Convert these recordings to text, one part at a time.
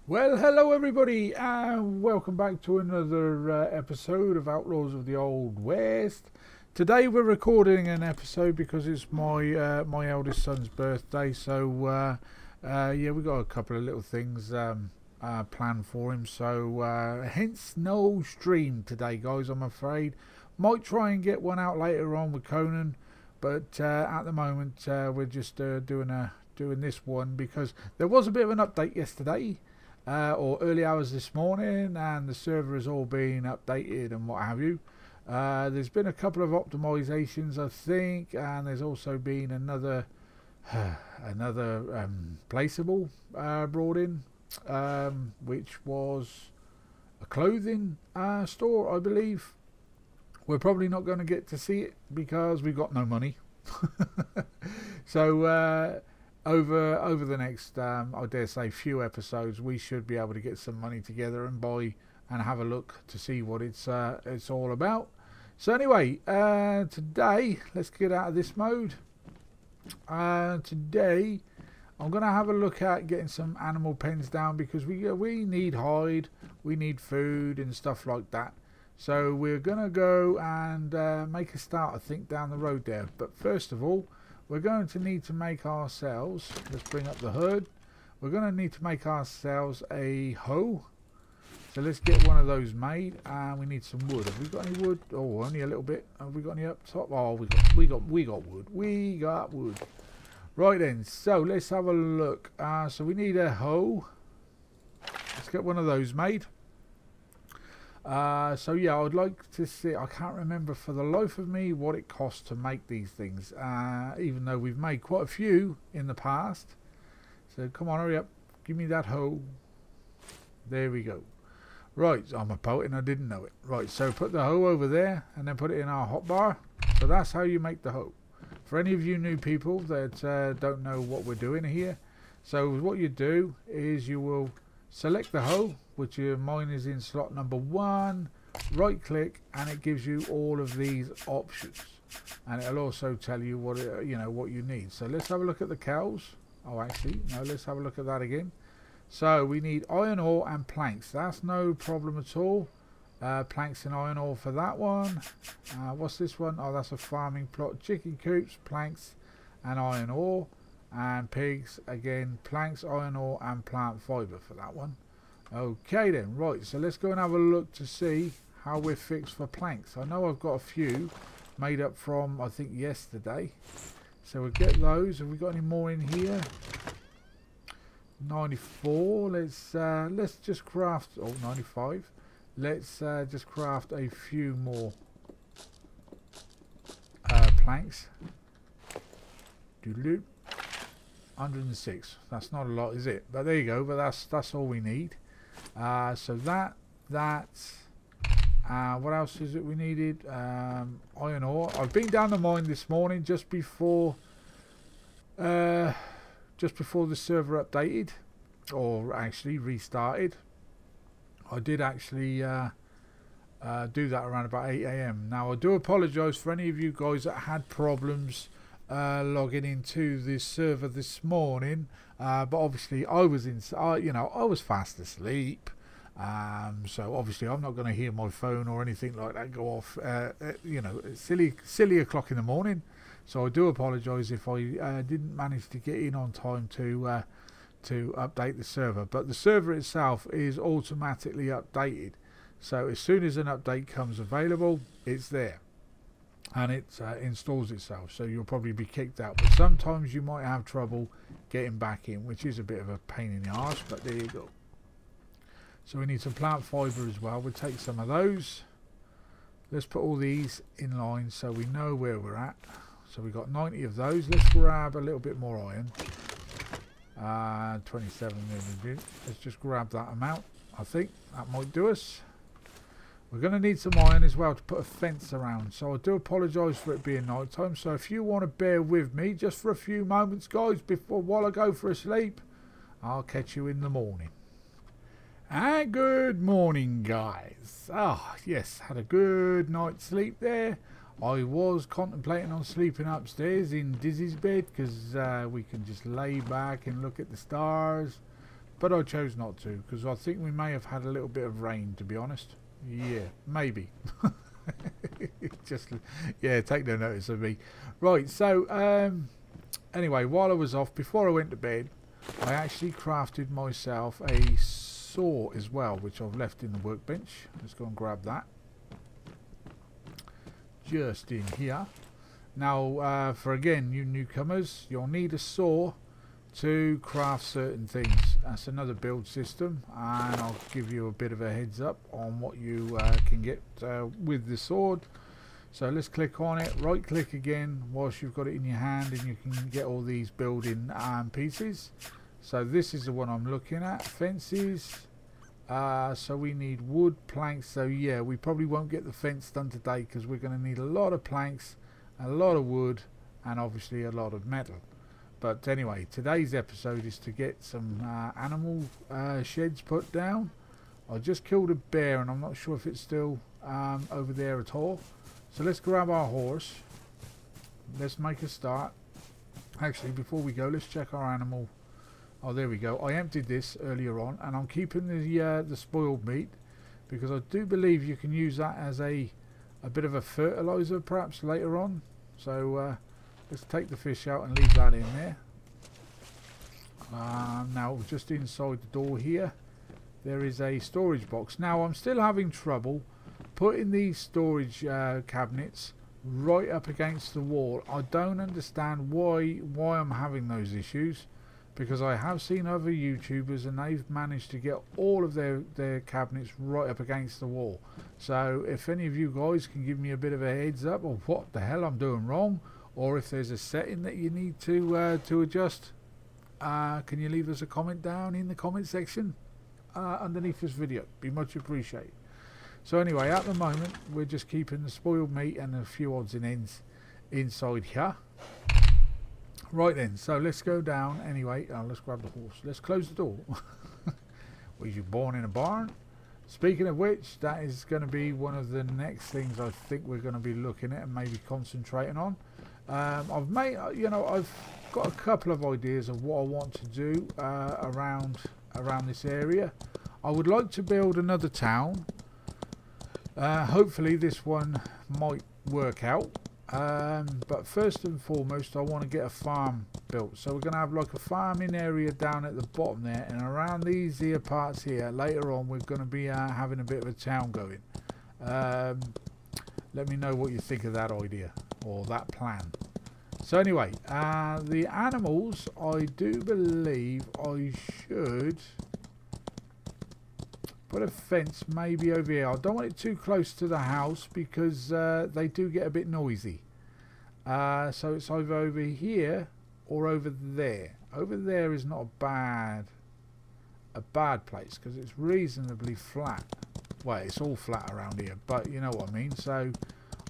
Well, hello everybody, and welcome back to another episode of Outlaws of the Old West. Today we're recording an episode because it's my eldest son's birthday, so yeah, we got a couple of little things planned for him. So hence no stream today, guys. I'm afraid. Might try and get one out later on with Conan, but at the moment we're just doing this one because there was a bit of an update yesterday. Or early hours this morning, and the server has all been updated and what have you. There's been a couple of optimizations, I think, and there's also been another placeable brought in, which was a clothing store, I believe. We're probably not going to get to see it because we've got no money. So over the next I dare say few episodes, we should be able to get some money together and buy and have a look to see what it's all about. So anyway, today let's get out of this mode. Today I'm gonna have a look at getting some animal pens down because we need hide, we need food and stuff like that. So we're gonna go and make a start, I think, down the road there. But first of all, we're going to need to make ourselves, let's bring up the hood, we're going to need to make ourselves a hoe. So let's get one of those made, and we need some wood. Have we got any wood? Oh, only a little bit. Have we got any up top? Oh, we got wood. We got wood. Right then, so let's have a look. So we need a hoe. Let's get one of those made. So yeah, I'd like to see, I can't remember for the life of me what it costs to make these things, even though we've made quite a few in the past. So come on, hurry up, give me that hoe. There we go. Right, I'm a poet and I didn't know it. Right, so put the hoe over there and then put it in our hotbar. So that's how you make the hoe. For any of you new people that don't know what we're doing here, so what you do is you will select the hoe, which mine is in slot number 1, right click, and it gives you all of these options, and it'll also tell you what what you need. So let's have a look at the cows. Oh, actually no, let's have a look at that again. So we need iron ore and planks. That's no problem at all. Planks and iron ore for that one. What's this one? Oh, that's a farming plot. Chicken coops, planks and iron ore. And pigs, again, planks, iron ore and plant fibre for that one. Okay then, right, so let's go and have a look to see how we're fixed for planks. I know I've got a few made up from, I think, yesterday. So we'll get those. Have we got any more in here? 94. Let's just craft, oh, 95. Let's just craft a few more planks. Doodaloo. 106. That's not a lot, is it? But there you go. But that's all we need. So that's what else is it we needed? Iron ore. I've been down the mine this morning just before the server updated, or actually restarted. I did actually do that around about 8 AM. Now I do apologise for any of you guys that had problems logging into this server this morning, but obviously I was I was fast asleep, so obviously I'm not going to hear my phone or anything like that go off it's silly o'clock in the morning. So I do apologise if I didn't manage to get in on time to update the server, but the server itself is automatically updated, so as soon as an update comes available, it's there and it installs itself. So you'll probably be kicked out, but sometimes you might have trouble getting back in, which is a bit of a pain in the arse, but there you go. So we need some plant fibre as well. We'll take some of those. Let's put all these in line so we know where we're at. So we've got 90 of those. Let's grab a little bit more iron. 27 million. Let's just grab that amount. I think that might do us. We're going to need some iron as well to put a fence around, so I do apologise for it being night time. So if you want to bear with me just for a few moments, guys, while I go for a sleep, I'll catch you in the morning. And good morning, guys. Oh yes, had a good night's sleep there. I was contemplating on sleeping upstairs in Dizzy's bed because we can just lay back and look at the stars. but I chose not to because I think we may have had a little bit of rain, to be honest. Yeah, maybe. Just, yeah, take no notice of me. Right, so anyway, while I was off, before I went to bed, I actually crafted myself a saw as well, which I've left in the workbench. Let's go and grab that. Just in here. Now, for again, you newcomers, you'll need a saw to craft certain things. That's another build system, and I'll give you a bit of a heads up on what you can get with the sword. So let's click on it, right click again whilst you've got it in your hand, and you can get all these building pieces. So this is the one I'm looking at, fences. So we need wood, planks. So yeah, we probably won't get the fence done today because we're going to need a lot of planks, a lot of wood, and obviously a lot of metal. But anyway, today's episode is to get some animal sheds put down. I just killed a bear and I'm not sure if it's still over there at all. So let's grab our horse. Let's make a start. Actually, before we go, let's check our animal. Oh, there we go. I emptied this earlier on, and I'm keeping the spoiled meat because I do believe you can use that as a bit of a fertilizer perhaps later on. So let's take the fish out and leave that in there. Now, just inside the door here, there is a storage box. Now, I'm still having trouble putting these storage cabinets right up against the wall. I don't understand why I'm having those issues, because I have seen other YouTubers and they've managed to get all of their cabinets right up against the wall. So if any of you guys can give me a bit of a heads up of what the hell I'm doing wrong, or if there's a setting that you need to adjust, can you leave us a comment down in the comment section underneath this video? Be much appreciated. So anyway, at the moment we're just keeping the spoiled meat and a few odds and ends inside here. Right then, so let's go down anyway. Let's grab the horse. Let's close the door. Was you born in a barn? Speaking of which, that is going to be one of the next things I think we're going to be looking at and maybe concentrating on. I've got a couple of ideas of what I want to do around this area. I would like to build another town. Hopefully this one might work out. But first and foremost, I want to get a farm built. So we're going to have like a farming area down at the bottom there, and around these here parts here later on we're going to be having a bit of a town going. Let me know what you think of that idea or that plan. So anyway, the animals, I do believe I should put a fence maybe over here. I don't want it too close to the house because they do get a bit noisy. So it's either over here or over there. Over there is not a bad place because it's reasonably flat. Well, it's all flat around here, but you know what I mean. So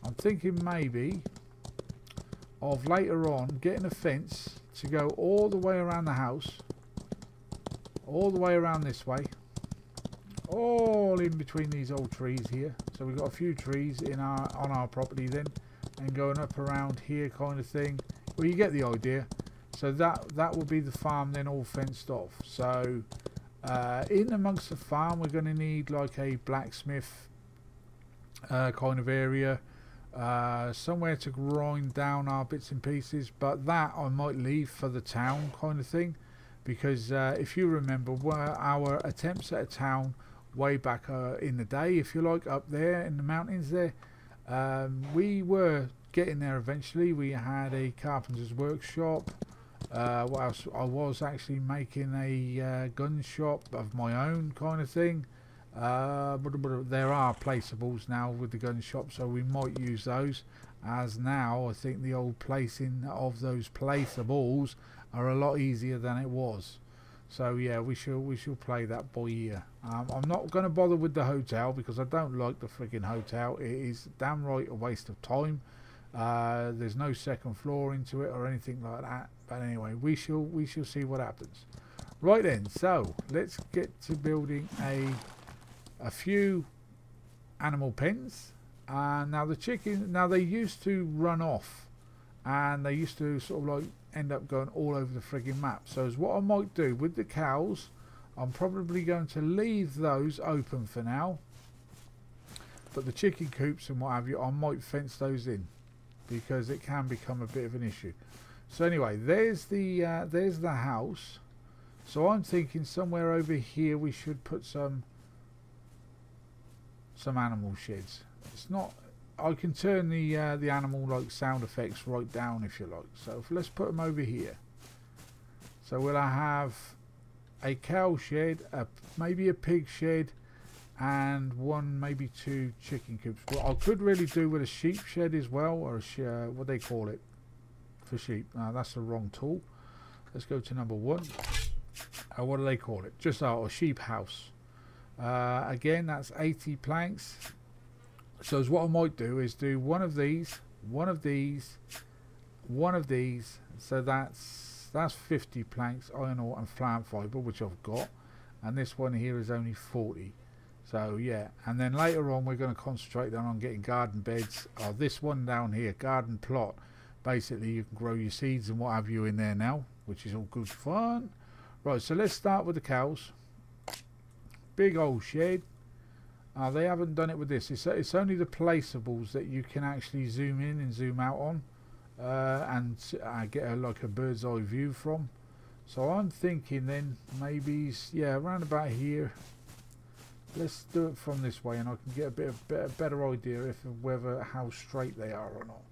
I'm thinking maybe of later on getting a fence to go all the way around the house, all the way around this way, all in between these old trees here. So we've got a few trees on our property then, and going up around here kind of thing. Well, you get the idea. So that will be the farm then, all fenced off. So in amongst the farm we're going to need like a blacksmith kind of area, somewhere to grind down our bits and pieces, but that I might leave for the town kind of thing, because if you remember our attempts at a town way back in the day, if you like, up there in the mountains there, we were getting there eventually. We had a carpenter's workshop. What else? I was actually making a gun shop of my own kind of thing. But there are placeables now with the gun shop, so we might use those, as now I think the old placing of those placeables are a lot easier than it was. So yeah, we shall play that by ear. I'm not going to bother with the hotel because I don't like the freaking hotel. It is damn right a waste of time. There's no second floor into it or anything like that. But anyway, we shall see what happens. Right then, so let's get to building a few animal pens. Now the chicken, now they used to run off, and they used to sort of like end up going all over the frigging map. So as what I might do with the cows, I'm probably going to leave those open for now, but the chicken coops and what have you, I might fence those in because it can become a bit of an issue. So anyway, there's the house. So I'm thinking somewhere over here we should put some animal sheds. It's not. I can turn the animal like sound effects right down if you like. So let's put them over here. So will I have a cow shed, maybe a pig shed, and one, maybe two chicken coops. Well, I could really do with a sheep shed as well, or a what they call it for sheep. No, that's the wrong tool. Let's go to number 1. What do they call it? Just a sheep house. Again, that's 80 planks. So what I might do is do one of these, one of these, one of these. So that's 50 planks, iron ore and plant fibre, which I've got, and this one here is only 40. So yeah, and then later on we're going to concentrate on getting garden beds. This one down here, garden plot. Basically, you can grow your seeds and what have you in there now, which is all good fun. Right, so let's start with the cows. Big old shed. They haven't done it with this. It's only the placeables that you can actually zoom in and zoom out on, and get like a bird's eye view from. So I'm thinking then maybe, yeah, around about here. Let's do it from this way, and I can get a better idea whether how straight they are or not.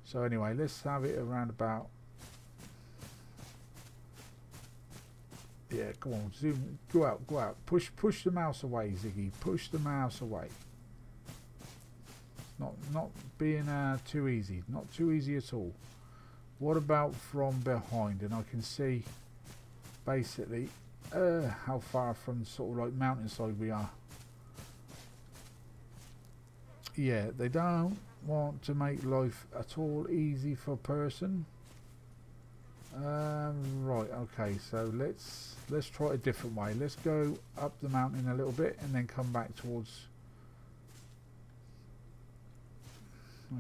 So anyway, let's have it around about. Yeah, come on, zoom, go out, push the mouse away, Ziggy, push the mouse away. Not being too easy, not too easy at all. What about from behind? And I can see basically how far from sort of like mountainside we are. Yeah, they don't want to make life at all easy for a person. Right, okay, so let's try a different way. Let's go up the mountain a little bit and then come back towards,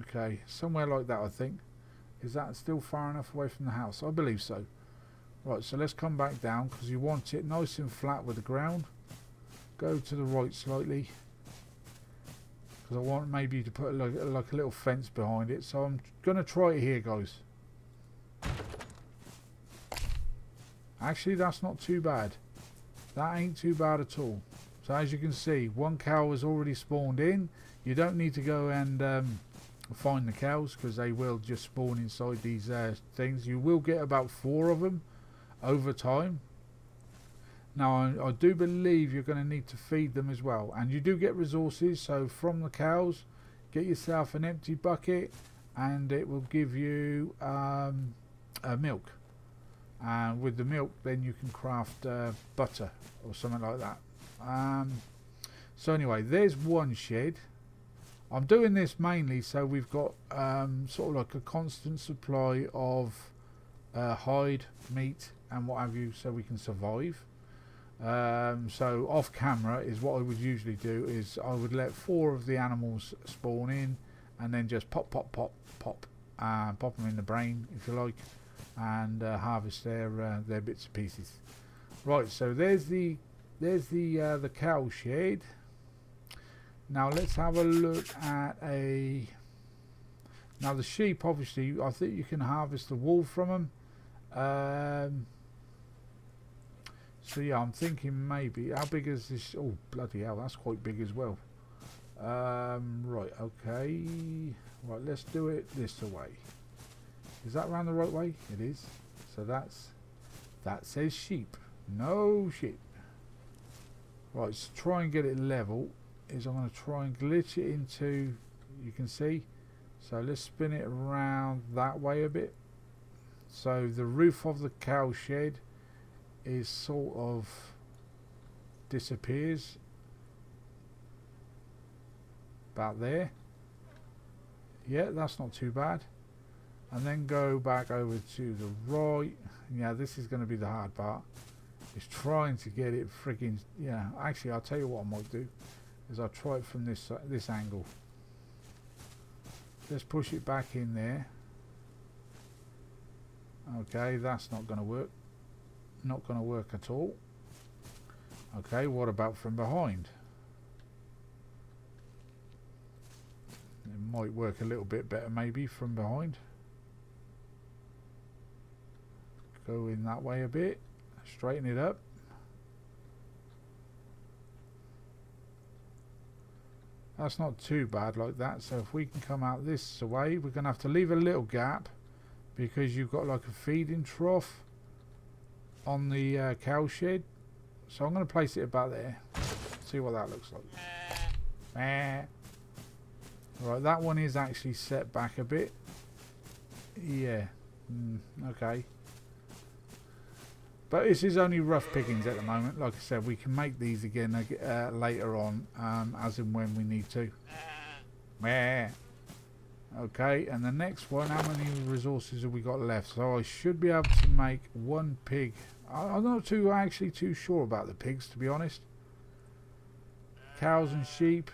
okay, somewhere like that. I think, is that still far enough away from the house? I believe so. Right, so let's come back down because you want it nice and flat with the ground. Go to the right slightly because I want maybe to put like a little fence behind it. So I'm gonna try it here, guys. Actually, that's not too bad. That ain't too bad at all. So as you can see, one cow has already spawned in. You don't need to go and find the cows because they will just spawn inside these things. You will get about 4 of them over time. Now I do believe you're going to need to feed them as well, and you do get resources. So from the cows, get yourself an empty bucket and it will give you milk. And with the milk then you can craft butter or something like that. So anyway, there's one shed. I'm doing this mainly so we've got sort of like a constant supply of hide, meat and what have you, so we can survive. So off camera is what I would usually do is I would let 4 of the animals spawn in and then just pop them in the brain if you like, and harvest their bits and pieces. Right, so there's the cow shed. Now let's have a look at now the sheep. Obviously I think you can harvest the wool from them. So yeah, I'm thinking maybe, how big is this? Oh bloody hell, that's quite big as well. Right, okay, right, let's do it this way. Is that round the right way? It is. So that says sheep, no sheep. Right, so try and get it level. I'm going to try and glitch it into, you can see. So let's spin it around that way a bit. So the roof of the cow shed is sort of disappears about there. Yeah, that's not too bad. And then go back over to the right. Yeah, this is going to be the hard part. It's trying to get it frigging. Yeah, actually, I'll tell you what I might do is I'll try it from this angle. Let's push it back in there. Okay, that's not going to work. Not going to work at all. Okay, what about from behind? It might work a little bit better maybe from behind. Go in that way a bit, straighten it up. That's not too bad like that. So if we can come out this way, we're going to have to leave a little gap because you've got like a feeding trough on the cow shed. So I'm going to place it about there. See what that looks like. Right, that one is actually set back a bit. Yeah. Okay. But this is only rough pickings at the moment. Like I said, we can make these again later on, as and when we need to. Okay, and the next one, how many resources have we got left? So I should be able to make one pig. I'm not actually too sure about the pigs, to be honest. Cows and sheep.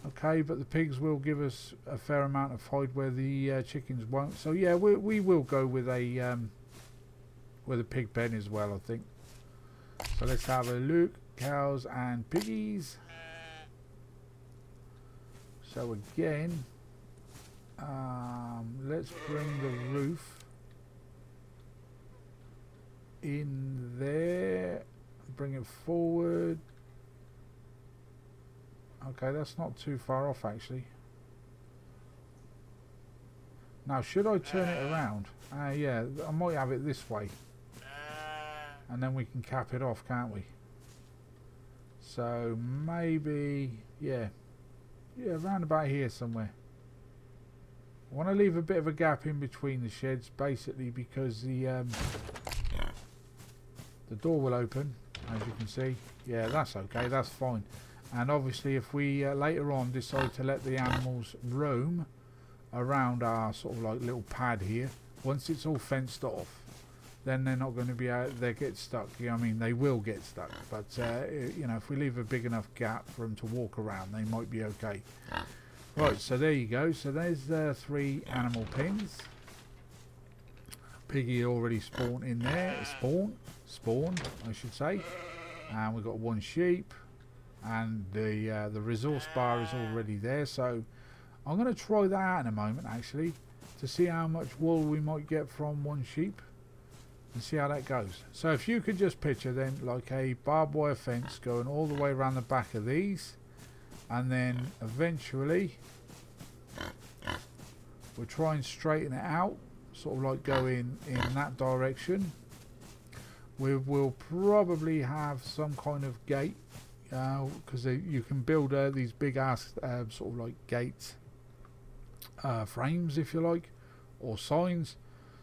Okay, but the pigs will give us a fair amount of hide where the chickens won't. So yeah, we will go with a pig pen as well, I think. So let's have a look. Cows and piggies. So again, let's bring the roof in there. Bring it forward. Okay, that's not too far off actually. Now, should I turn it around? Yeah, I might have it this way. And then we can cap it off, can't we? So maybe, yeah, around about here somewhere. I want to leave a bit of a gap in between the sheds, basically because the door will open, as you can see. Yeah, that's okay, that's fine. And obviously if we later on decide to let the animals roam around our sort of like little pad here, once it's all fenced off, then they're not going to be out, they get stuck. Yeah, I mean, they will get stuck, but you know, if we leave a big enough gap for them to walk around, they might be okay. Right, so there you go. So there's 3 animal pens. Piggy already spawned in there. Spawn, I should say. And we've got 1 sheep. And the resource bar is already there. So I'm going to try that out in a moment, actually, to see how much wool we might get from 1 sheep. And see how that goes. So if you could just picture then like a barbed wire fence going all the way around the back of these, and then eventually we'll try and straighten it out, sort of like go in that direction. We will probably have some kind of gate, because you can build these big ass sort of like gate frames, if you like, or signs.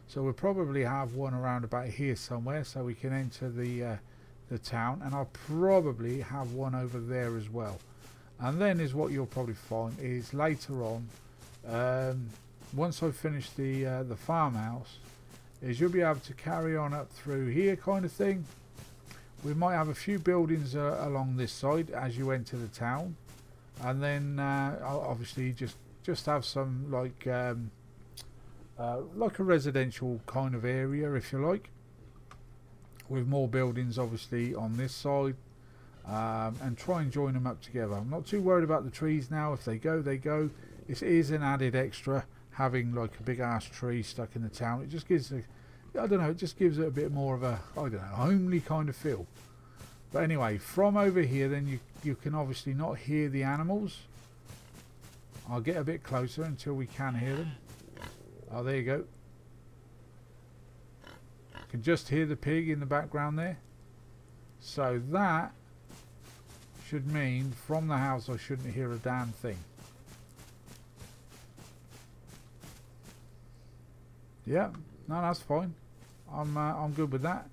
So we'll probably have one around about here somewhere, so we can enter the town, and I'll probably have one over there as well. And then is what you'll probably find is later on, once I've finished the farmhouse, is you'll be able to carry on up through here kind of thing. We might have a few buildings along this side as you enter the town, and then I'll obviously just have some like a residential kind of area, if you like, with more buildings obviously on this side, and try and join them up together. I'm not too worried about the trees now. If they go, they go. It is an added extra having like a big ass tree stuck in the town. It just gives I don't know, it just gives it a bit more of a, I don't know, homely kind of feel. But anyway, from over here then you can obviously not hear the animals. I'll get a bit closer until we can hear them. Oh, there you go. You can just hear the pig in the background there. So that should mean from the house I shouldn't hear a damn thing. Yeah, no, that's fine. I'm good with that.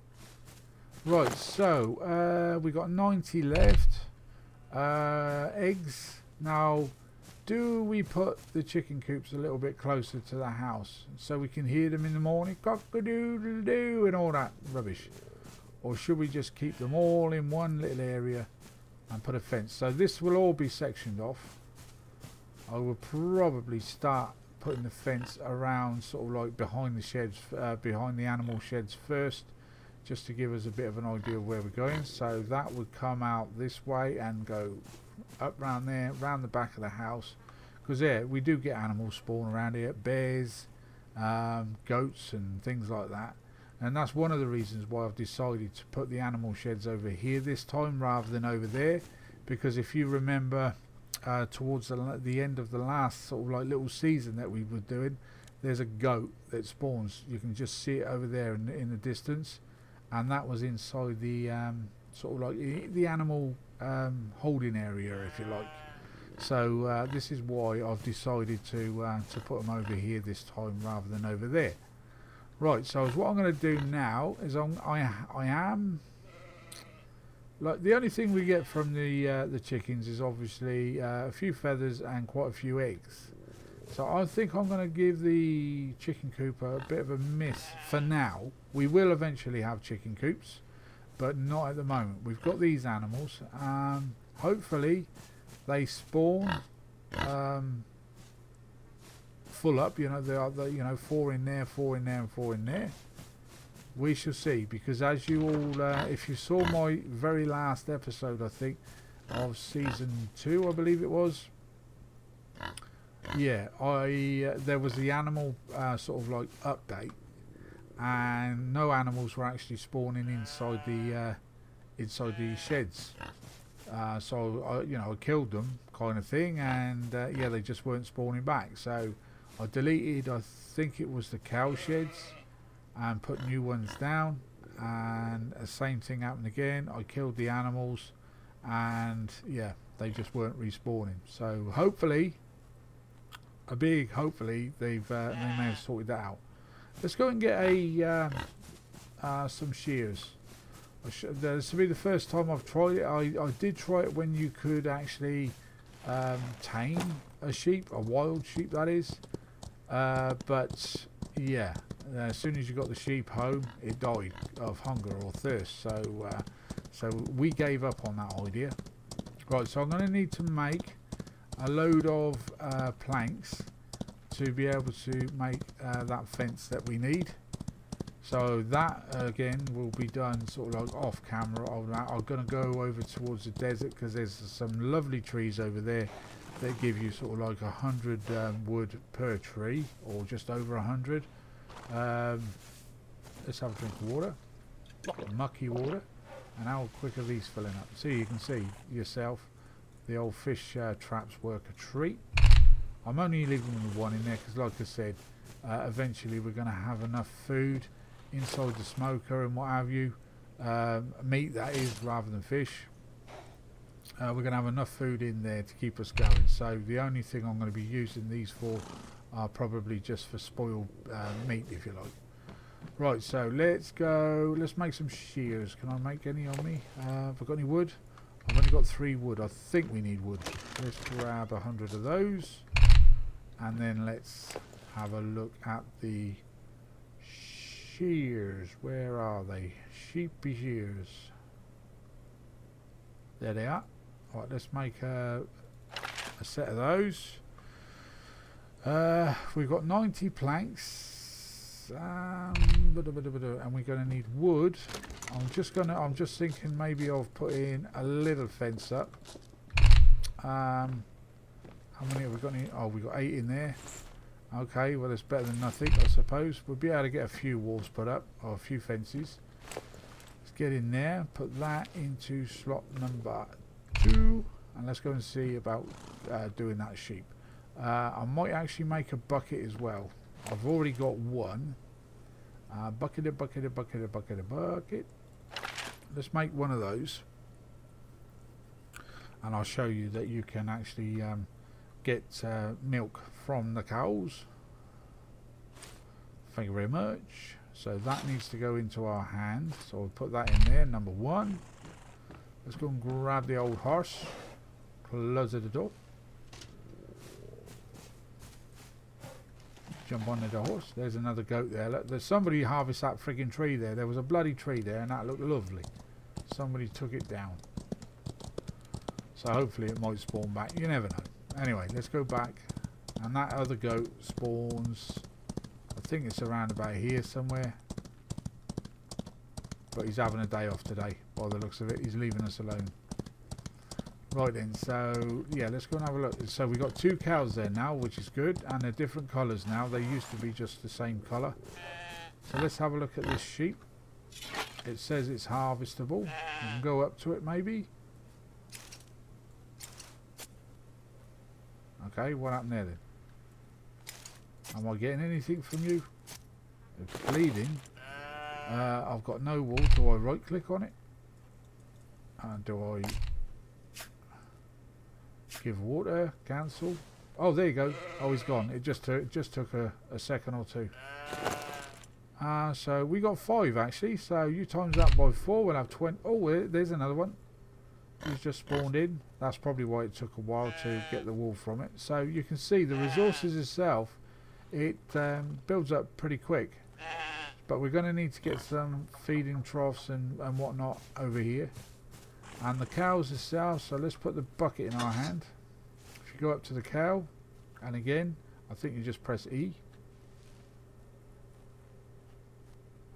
Right, so we got 90 left. Eggs. Now, do we put the chicken coops a little bit closer to the house so we can hear them in the morning, cock-a-doodle-doo and all that rubbish? Or should we just keep them all in one little area and put a fence? So this will all be sectioned off. I will probably start putting the fence around sort of like behind the sheds, behind the animal sheds first, just to give us a bit of an idea of where we're going. So that would come out this way and go up round there, round the back of the house, because there we do get animals spawn around here, bears, goats and things like that. And that's one of the reasons why I've decided to put the animal sheds over here this time rather than over there, because if you remember towards the end of the last sort of like little season that we were doing, there's a goat that spawns. You can just see it over there in the distance, and that was inside the sort of like the animal holding area, if you like. So this is why I've decided to put them over here this time rather than over there. Right, so what I'm going to do now is I am like, the only thing we get from the chickens is obviously a few feathers and quite a few eggs. So I think I'm going to give the chicken coop a bit of a miss for now. We will eventually have chicken coops, but not at the moment. We've got these animals. Hopefully they spawn full up. You know, they are, you know, 4 in there, 4 in there, and 4 in there. We shall see, because as you all, if you saw my very last episode, I think, of season 2, I believe it was. Yeah, there was the animal sort of like update, and no animals were actually spawning inside the sheds. So you know, I killed them, kind of thing, and yeah, they just weren't spawning back. So I deleted, I think it was the cow sheds, and put new ones down, and the same thing happened again. I killed the animals, and yeah, they just weren't respawning. So hopefully, hopefully they may have sorted that out. Let's go and get some shears. This will be the first time I've tried it. I did try it when you could actually tame a sheep, a wild sheep that is, but yeah, as soon as you got the sheep home, it died of hunger or thirst. So we gave up on that idea. Right, so I'm going to need to make a load of planks to be able to make that fence that we need. So that again will be done sort of like off camera. I'm going to go over towards the desert, because there's some lovely trees over there that give you sort of like 100 wood per tree, or just over 100. Let's have a drink of water, mucky water, and how quick are these filling up? So you can see yourself, the old fish traps work a treat. I'm only leaving one in there because, like I said, eventually we're going to have enough food inside the smoker and what have you, meat that is, rather than fish. We're going to have enough food in there to keep us going. So the only thing I'm going to be using these for are probably just for spoiled meat, if you like. Right, so let's go. Let's make some shears. Can I make any on me? Have I got any wood? I've only got 3 wood. I think we need wood. Let's grab 100 of those, and then let's have a look at the shears. Where are they? Sheepy shears. There they are. Right, let's make a set of those. We've got 90 planks, and we're going to need wood. I'm just thinking maybe of putting a little fence up. How many have we got? Oh, we've got 8 in there. Okay, well, it's better than nothing, I suppose. We'll be able to get a few walls put up, or a few fences. Let's get in there, put that into slot number 2, and let's go and see about doing that sheep. I might actually make a bucket as well. I've already got one. Bucket. Let's make one of those, and I'll show you that you can actually get milk from the cows. Thank you very much. So that needs to go into our hand, so we'll put that in there, number 1. Let's go and grab the old horse, close the door, jump on the horse. There's another goat there. Look, there's somebody harvest that frigging tree there. There was a bloody tree there, and that looked lovely. Somebody took it down, so hopefully it might spawn back. You never know. Anyway, let's go back, and that other goat spawns, I think it's around about here somewhere, but he's having a day off today by the looks of it. He's leaving us alone. Right then, so yeah, let's go and have a look. So we got 2 cows there now, which is good, and they're different colours now. They used to be just the same colour. So let's have a look at this sheep. It says it's harvestable. We can go up to it maybe. Okay, what happened there then? Am I getting anything from you? It's bleeding. I've got no wool. Do I right click on it? Do I give water? Cancel. Oh, there you go. Oh, he's gone. It just took a second or two. So we got 5 actually. So you times that by 4, we'll have 20. Oh, there's another one. He's just spawned in. That's probably why it took a while to get the wool from it. So you can see the resources itself, it builds up pretty quick. But we're going to need to get some feeding troughs and whatnot over here. And the cows itself, so let's put the bucket in our hand. If you go up to the cow, and again, I think you just press E.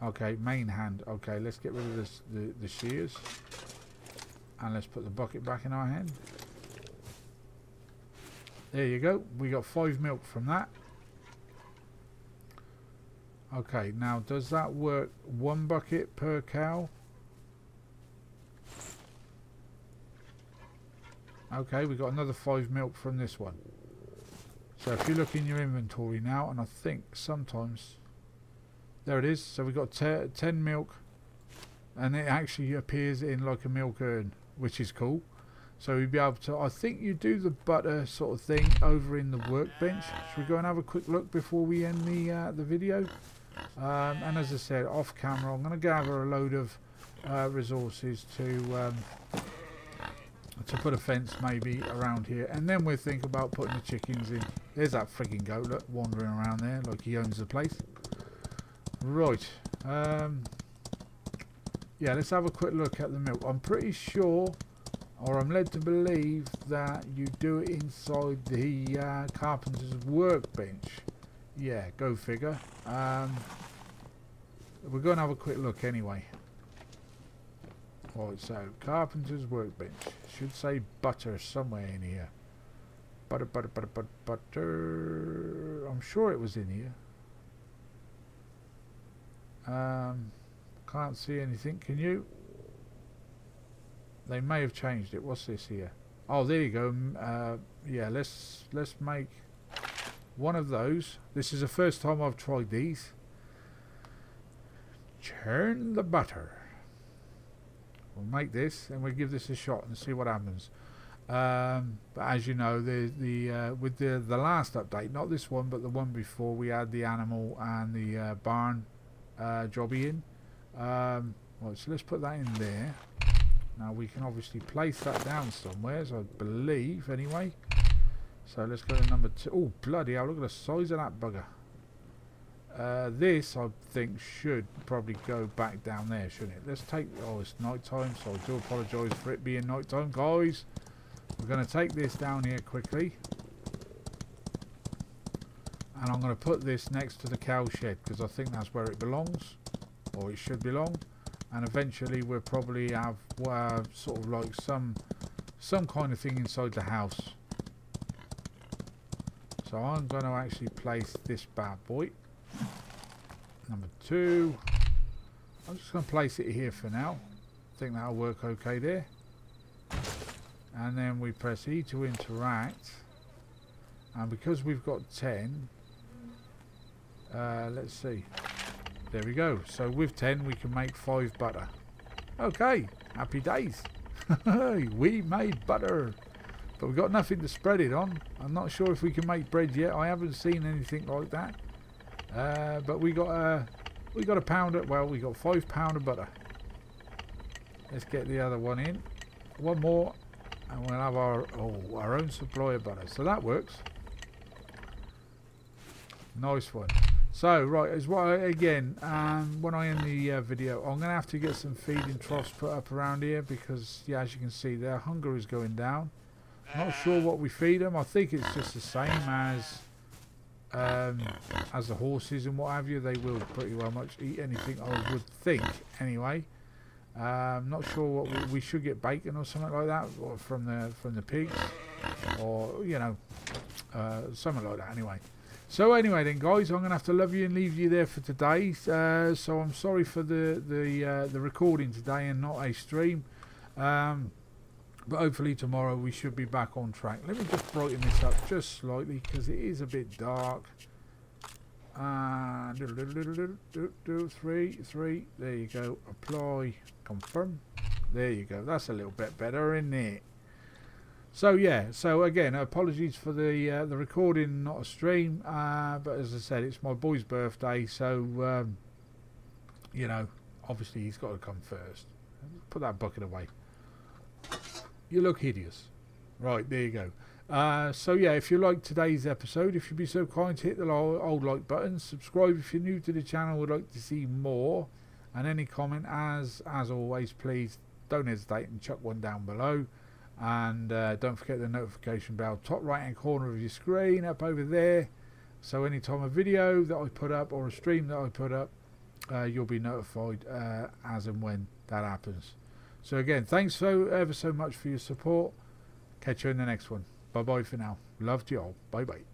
Okay, main hand. Okay, let's get rid of this, the shears. And let's put the bucket back in our hand. There you go. We got 5 milk from that. Okay, now does that work 1 bucket per cow? Okay, we got another 5 milk from this one. So if you look in your inventory now, and I think sometimes... There it is. So we got 10 milk. And it actually appears in like a milk urn, which is cool. So we'll be able to... I think you do the butter sort of thing over in the workbench. Should we go and have a quick look before we end the video? And as I said, off camera, I'm going to gather a load of resources to put a fence maybe around here, and then we'll think about putting the chickens in. There's that frigging goat, look, wandering around there like he owns the place. Right, yeah, let's have a quick look at the milk. I'm pretty sure, or I'm led to believe, that you do it inside the carpenter's workbench. Yeah, go figure. We're going to have a quick look anyway. Right, so carpenter's workbench. Should say butter somewhere in here. Butter, butter, butter, butter, butter. I'm sure it was in here. Can't see anything. Can you? They may have changed it. What's this here? Oh, there you go. Yeah, let's make one of those. This is the first time I've tried these. Churn the butter. We'll make this and we'll give this a shot and see what happens. But as you know, with the last update, not this one but the one before, we had the animal and the barn jobby in. Right, so let's put that in there. Now we can obviously place that down somewhere, I believe anyway. So let's go to number 2. Oh bloody hell, look at the size of that bugger. This I think should probably go back down there, shouldn't it? Let's take... Oh, it's night time, so I do apologise for it being night time, guys. We're going to take this down here quickly. And I'm going to put this next to the cow shed, because I think that's where it belongs. Or it should belong. And eventually we'll probably have sort of like some kind of thing inside the house. So I'm going to actually place this bad boy. Number 2. I'm just going to place it here for now. I think that'll work okay there. And then we press E to interact. And because we've got 10, let's see. There we go. So with 10 we can make 5 butter. Okay, happy days. We made butter. But we've got nothing to spread it on. I'm not sure if we can make bread yet. I haven't seen anything like that. But we got a pound of, well, we got 5 pound of butter. Let's get the other one in. One more, and we'll have our own supply of butter. So that works. Nice one. So right, as well, again, when I end the video, I'm gonna have to get some feeding troughs put up around here because, yeah, as you can see, their hunger is going down. Not sure what we feed them. I think it's just the same as the horses and what have you. They will pretty well much eat anything, I would think, anyway. Not sure what we should get bacon or something like that, or from the pigs, or you know, something like that. Anyway, so anyway then, guys, I'm gonna have to love you and leave you there for today. So I'm sorry for the recording today and not a stream. But hopefully tomorrow we should be back on track. Let me just brighten this up just slightly because it is a bit dark. 3. There you go. Apply. Confirm. There you go. That's a little bit better, isn't it? So yeah. So again, apologies for the recording, not a stream. But as I said, it's my boy's birthday, so you know, obviously he's got to come first. Put that bucket away. You look hideous. Right, there you go. So yeah, if you liked today's episode, if you'd be so kind to hit the old like button, subscribe if you're new to the channel, would like to see more, and any comment, as always, please don't hesitate and chuck one down below. And don't forget the notification bell, top right hand corner of your screen, up over there, so anytime a video that I put up or a stream that I put up, you'll be notified as and when that happens. So again, thanks ever so much for your support. Catch you in the next one. Bye bye for now. Love to you all. Bye bye.